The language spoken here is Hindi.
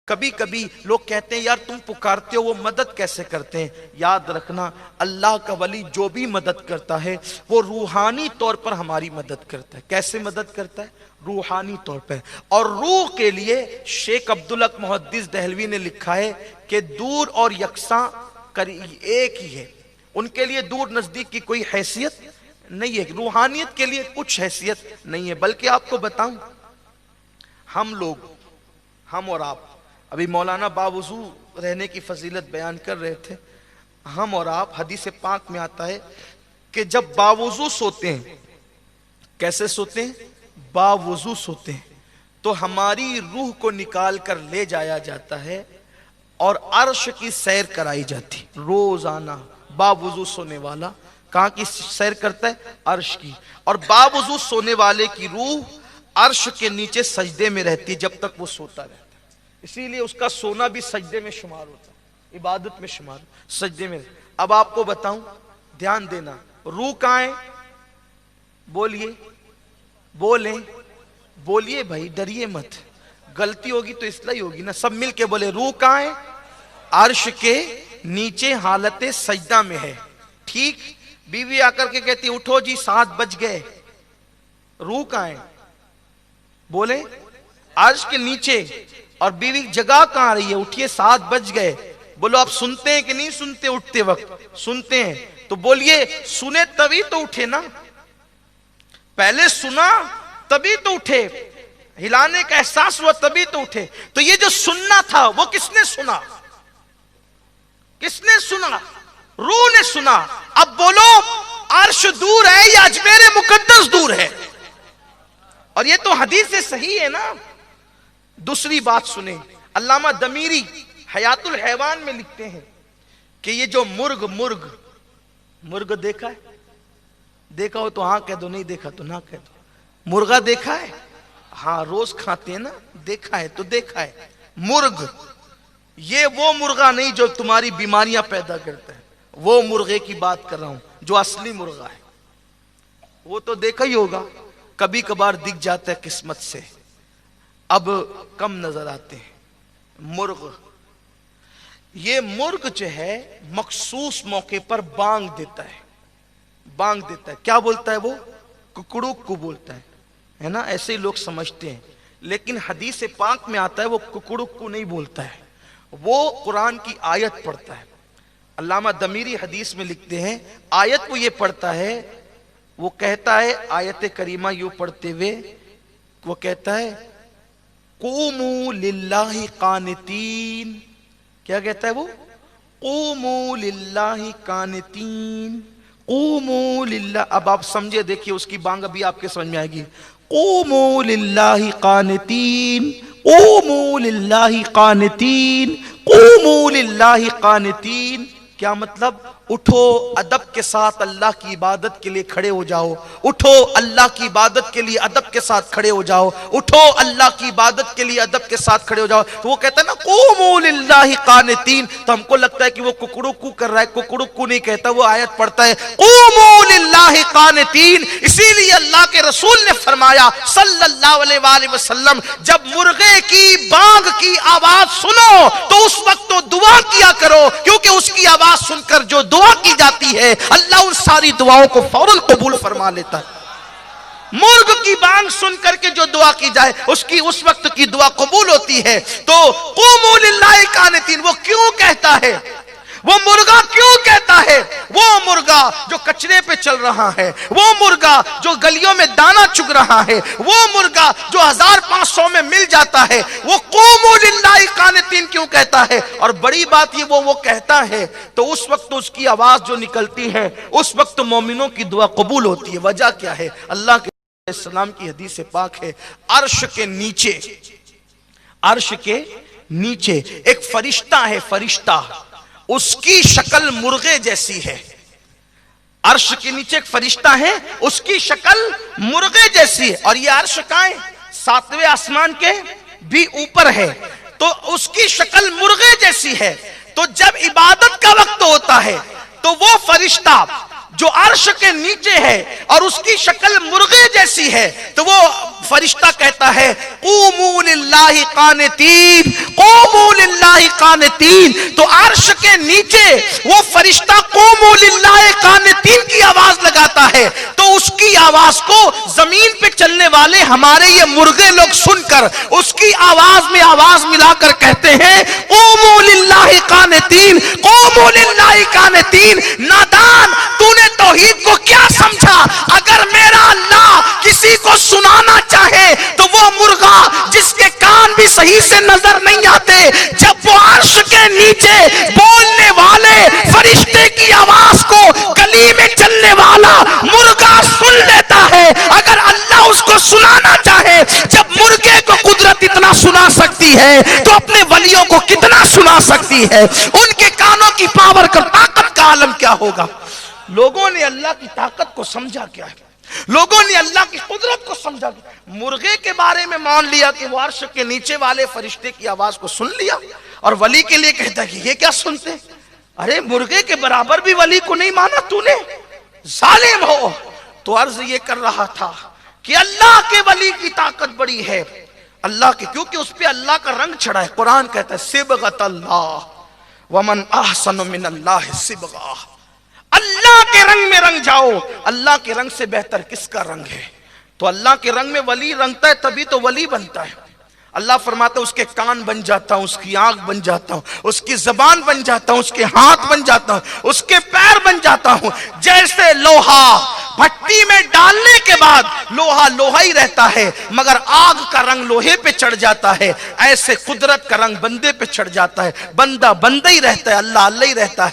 कभी कभी लोग कहते हैं यार तुम पुकारते हो वो मदद कैसे करते हैं। याद रखना अल्लाह का वली जो भी मदद करता है वो रूहानी तौर पर हमारी मदद करता है। कैसे मदद करता है? रूहानी तौर पर। और रूह के लिए शेख अब्दुल हक मुहद्दिस दहलवी ने लिखा है कि दूर और यकसा एक ही है। उनके लिए दूर नजदीक की कोई हैसियत नहीं है, रूहानियत के लिए कुछ हैसियत नहीं है। बल्कि आपको बताऊं, हम और आप अभी मौलाना बावजू रहने की फजीलत बयान कर रहे थे। हम और आप, हदीस पाक में आता है कि जब बावजू सोते हैं, कैसे सोते हैं? बावजू सोते हैं, तो हमारी रूह को निकाल कर ले जाया जाता है और अर्श की सैर कराई जाती। रोजाना बावजू सोने वाला कहाँ की सैर करता है? अर्श की। और बावजू सोने वाले की रूह अर्श के नीचे सजदे में रहती है जब तक वो सोता रहता है। इसीलिए उसका सोना भी सजदे में शुमार होता है, इबादत में शुमार, सजदे में। अब आपको बताऊं, ध्यान देना, रूह कहाँ है? बोलिए भाई, डरिए मत। गलती होगी तो इसलिए होगी ना। सब मिल के बोले, रूह कहाँ है? अर्श के नीचे हालत सजदा में है। ठीक, बीवी आकर के कहती उठो जी 7 बज गए। रूह कहाँ है? बोले अर्श के नीचे। और बीवी जगह कहाँ रही है? उठिए 7 बज गए। बोलो आप सुनते हैं कि नहीं सुनते? उठते वक्त सुनते हैं तो बोलिए, सुने तभी तो उठे ना। पहले सुना तभी तो उठे, हिलाने का एहसास हुआ तभी तो उठे। तो ये जो सुनना था वो किसने सुना? किसने सुना? रूह ने सुना। अब बोलो, अर्श दूर है या अजमेर मुकद्दस दूर है? और ये तो हदीस से सही है ना। दूसरी बात सुने, अल्लामा दमीरी हयातुल हैवान में लिखते हैं कि ये जो मुर्ग देखा है? देखा हो तो हाँ कह दो, नहीं देखा तो ना कह दो। मुर्गा देखा है? हाँ रोज खाते हैं ना। देखा है तो देखा है। मुर्ग, ये वो मुर्गा नहीं जो तुम्हारी बीमारियां पैदा करता है, वो मुर्गे की बात कर रहा हूं जो असली मुर्गा है। वो तो देखा ही होगा, कभी कभार दिख जाता है किस्मत से, अब कम नजर आते हैं। ये मुर्ग जो है मखसूस मौके पर बांग देता है। क्या बोलता है वो? कुकड़ुक बोलता है ना। ऐसे ही लोग समझते हैं, लेकिन हदीस पाक में आता है वो कुकड़ुक नहीं बोलता है, वो कुरान की आयत पढ़ता है। अल्लामा दमीरी हदीस में लिखते हैं, आयत को ये पढ़ता है, वो कहता है, आयत करीमा यूं पढ़ते हुए वो कहता है, क़ूमू लिल्लाहि क़ानितीन। क्या कहता है वो? क़ूमू लिल्लाहि क़ानितीन, क़ूमू लिल्लाह। अब आप समझे, देखिए उसकी बांग अभी आपके समझ में आएगी। क़ूमू लिल्लाहि क़ानितीन, क़ूमू लिल्लाहि क़ानितीन, क़ूमू लिल्लाहि क़ानितीन। क्या मतलब? उठो, अदब के साथ अल्लाह की इबादत के लिए खड़े हो जाओ। उठो, अल्लाह की इबादत के लिए अदब के साथ खड़े हो जाओ। उठो, अल्लाह की इबादत के लिए अदब के साथ खड़े हो जाओ। तो वो कहता है ना क़ूमू लिल्लाहि क़ानितीन, तो हमको लगता है कि वो कुकड़ुकू कर रहा है। कुकड़ुकू नहीं कहता, वो आयत पढ़ता है क़ूमू लिल्लाहि क़ानितीन। इसीलिए अल्लाह के रसूल ने फरमाया सल्लल्लाहु अलैहि वसल्लम, जब मुर्गे की बांग की आवाज सुनो तो उस वक्त तो दुआ किया करो, क्योंकि उसकी आवाज सुनकर जो दुआ की जाती है अल्लाह उन सारी दुआओं को फौरन कबूल फरमा लेता है। मुर्ग की बांग सुनकर के जो दुआ की जाए उसकी उस वक्त की दुआ कबूल होती है। तो क़ूमू लिल्लाहि क़ानितीन वो क्यों कहता है? वो मुर्गा क्यों कहता है? वो मुर्गा जो कचरे पे चल रहा है, वो मुर्गा जो गलियों में दाना चुग रहा है, वो मुर्गा जो 1500 में मिल जाता है, वो क़ूमू लिल्लाहि क़ानितीन क्यों कहता है? और बड़ी बात ये वो कहता है तो उस वक्त उसकी आवाज जो निकलती है उस वक्त मोमिनों की दुआ कबूल होती है। वजह क्या है? अल्लाह के सलाम की हदीस पाक है, अर्श के नीचे एक फरिश्ता है। फरिश्ता, उसकी शक्ल मुर्गे जैसी है। अर्श के नीचे एक फरिश्ता है, उसकी शक्ल मुर्गे जैसी है। और ये अर्श कहाँ है? 7वें आसमान के भी ऊपर है, तो उसकी शक्ल मुर्गे जैसी है। तो जब इबादत का वक्त होता है तो वो फरिश्ता जो अर्श के नीचे है और उसकी शक्ल मुर्गे जैसी है, तो वो फरिश्ता कहता है क़ूमू लिल्लाहि क़ानितीन, क़ूमू कानितीन, तो अर्श के नीचे वो फरिश्ता क़ूमू लिल्लाहि कानितीन की आवाज लगाता है, तो उसकी आवाज को जमीन पे चलने वाले हमारे ये मुर्गे लोग सुनकर उसकी आवाज में आवाज मिलाकर कहते हैं क़ूमू लिल्लाहि कानितीन, क़ूमू लिल्लाहि कानितीन। नादान, तूने तौहीद को क्या समझा? अगर मेरा अल्लाह किसी को सुनाना चाहे तो वो मुर्गा जिसके कान भी सही से नजर नहीं आते, जब वो अर्श के नीचे बोलने वाले फरिश्ते की आवाज को गली में चलने वाला मुर्गा सुन लेता है, अगर अल्लाह उसको सुनाना चाहे, जब मुर्गे को कुदरत इतना सुना सकती है तो अपने वलियों को कितना सुना सकती है? उनके कानों की पावर का, ताकत का आलम क्या होगा? लोगों ने अल्लाह की ताकत को समझा क्या है, लोगों ने अल्लाह की कुदरत को समझा। मुर्गे के बारे में मान लिया कि वो अर्श के नीचे वाले फरिश्ते की आवाज को सुन लिया, और वली के लिए कहता है कि ये क्या सुनते? अरे मुर्गे के बराबर भी वली को नहीं माना तूने, जालिम हो। तो अर्ज ये कर रहा था कि अल्लाह के वली की ताकत बड़ी है, अल्लाह की, क्योंकि उस पे अल्लाह का रंग चढ़ा है। कुरान कहता है सिबगतल्लाह वमन अहसनु मिनल्लाहि सिबगा, अल्लाह के रंग में रंग जाओ, अल्लाह के रंग से बेहतर किसका रंग है? तो अल्लाह के रंग में वली रंगता है तभी तो वली बनता है। अल्लाह फरमाता है उसके कान बन जाता हूं, उसकी आंख बन जाता हूं, उसकी जबान बन जाता हूं, उसके हाथ बन जाता हूं, उसके पैर बन जाता हूं। जैसे लोहा भट्टी में डालने के बाद लोहा लोहा ही रहता है, मगर आग का रंग लोहे पे चढ़ जाता है, ऐसे कुदरत का रंग बंदे पे चढ़ जाता है। बंदा बंदा ही रहता है, अल्लाह अल्लाह ही रहता है।